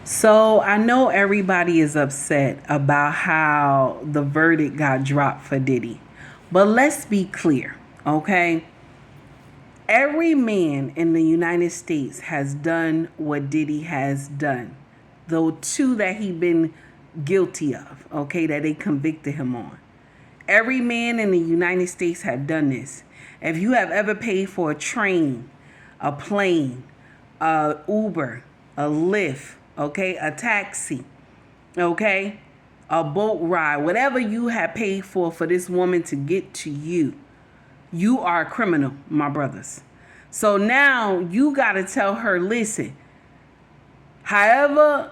So I know everybody is upset about how the verdict got dropped for Diddy. But let's be clear, okay? Every man in the United States has done what Diddy has done. Though two that he been guilty of, okay, that they convicted him on. Every man in the United States have done this. If you have ever paid for a train, a plane, a Uber, a Lyft, okay, a taxi, okay, a boat ride, whatever you have paid for this woman to get to you, you are a criminal, my brothers. So now you got to tell her, listen, however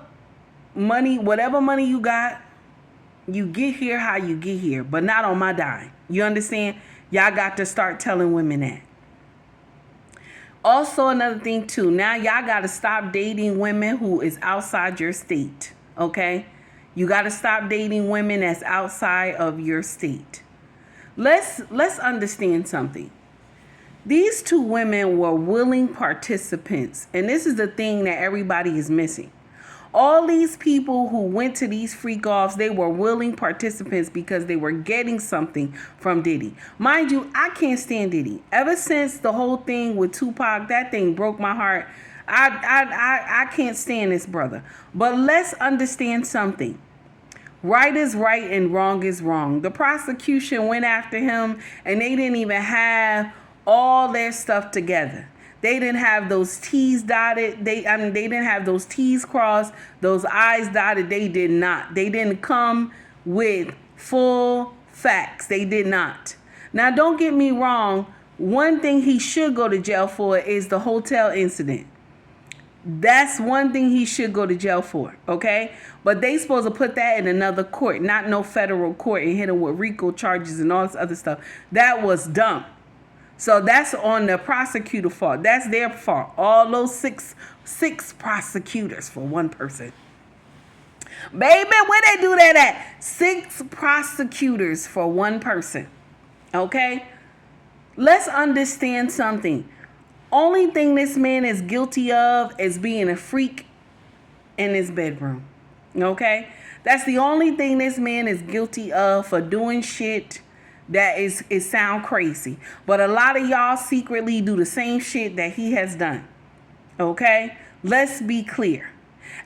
money, whatever money you got, you get here how you get here, but not on my dime. You understand? Y'all got to start telling women that. Also, another thing too, now y'all got to stop dating women who is outside your state, okay? You got to stop dating women that's outside of your state. Let's understand something. These two women were willing participants, and this is the thing that everybody is missing. All these people who went to these freak offs, they were willing participants because they were getting something from Diddy. Mind you, I can't stand Diddy. Ever since the whole thing with Tupac, that thing broke my heart. I can't stand this brother. But let's understand something. Right is right and wrong is wrong. The prosecution went after him and they didn't even have all their stuff together. They didn't have those T's dotted. They didn't have those T's crossed, those I's dotted. They did not. They didn't come with full facts. They did not. Now, don't get me wrong. One thing he should go to jail for is the hotel incident. That's one thing he should go to jail for, okay? But they supposed to put that in another court, not no federal court, and hit him with RICO charges and all this other stuff. That was dumb. So that's on the prosecutor fault. That's their fault. All those six prosecutors for one person. Baby, where they do that at? 6 prosecutors for one person. Okay? Let's understand something. Only thing this man is guilty of is being a freak in his bedroom. Okay? That's the only thing this man is guilty of, for doing shit that is sound crazy. But a lot of y'all secretly do the same shit that he has done. Okay? Let's be clear.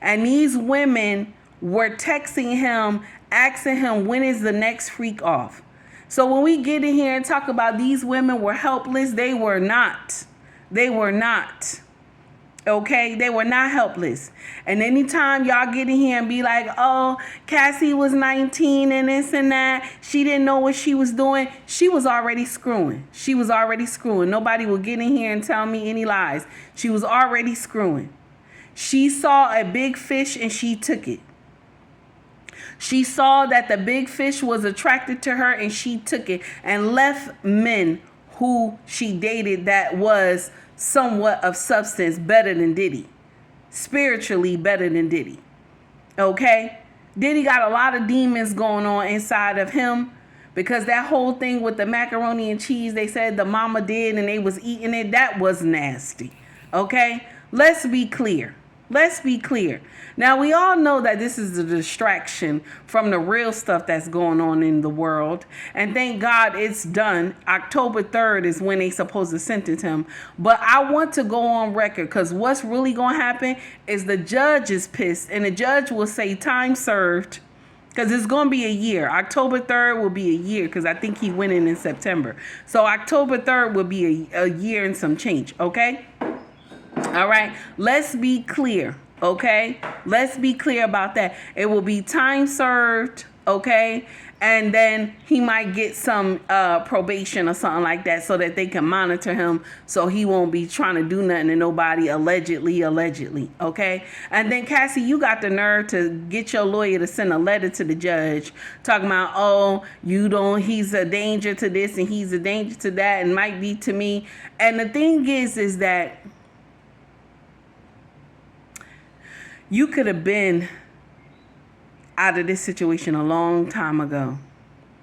And these women were texting him, asking him when is the next freak off. So when we get in here and talk about these women were helpless, they were not. They were not. Okay, they were not helpless. And anytime y'all get in here and be like, oh, Cassie was 19 and this and that, she didn't know what she was doing, she was already screwing. She was already screwing. Nobody will get in here and tell me any lies. She was already screwing. She saw a big fish and she took it. She saw that the big fish was attracted to her and she took it and left men who she dated that was somewhat of substance better than Diddy. Spiritually better than Diddy. Okay? Diddy got a lot of demons going on inside of him, because that whole thing with the macaroni and cheese, they said the mama did and they was eating it, that was nasty. Okay? Let's be clear. Let's be clear. Now, we all know that this is a distraction from the real stuff that's going on in the world. And thank God it's done. October 3rd is when they supposed to sentence him. But I want to go on record, because what's really going to happen is the judge is pissed. And the judge will say time served, because it's going to be a year. October 3rd will be a year, because I think he went in September. So October 3rd will be a year and some change. Okay? All right, let's be clear, okay? Let's be clear about that. It will be time served, okay? And then he might get some probation or something like that, so that they can monitor him, so he won't be trying to do nothing to nobody allegedly, okay? And then, Cassie, you got the nerve to get your lawyer to send a letter to the judge talking about, oh, he's a danger to this and he's a danger to that and might be to me. And the thing is that you could have been out of this situation a long time ago.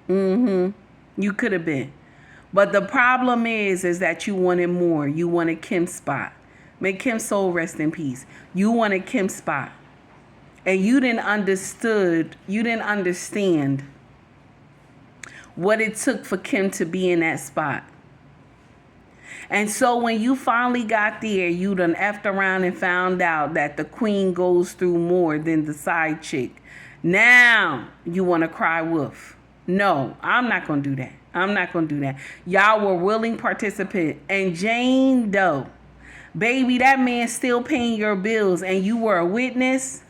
You could have been. But the problem is that you wanted more. You wanted Kim's spot. May Kim's soul rest in peace. You wanted Kim's spot. and you didn't understand what it took for Kim to be in that spot. And so when you finally got there, you done effed around and found out that the queen goes through more than the side chick. Now you want to cry wolf. No, I'm not going to do that. I'm not going to do that. Y'all were willing participants. And Jane Doe, baby, that man still paying your bills and you were a witness.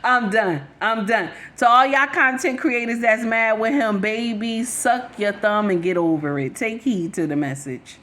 I'm done. I'm done. To all y'all content creators that's mad with him, baby, suck your thumb and get over it. Take heed to the message.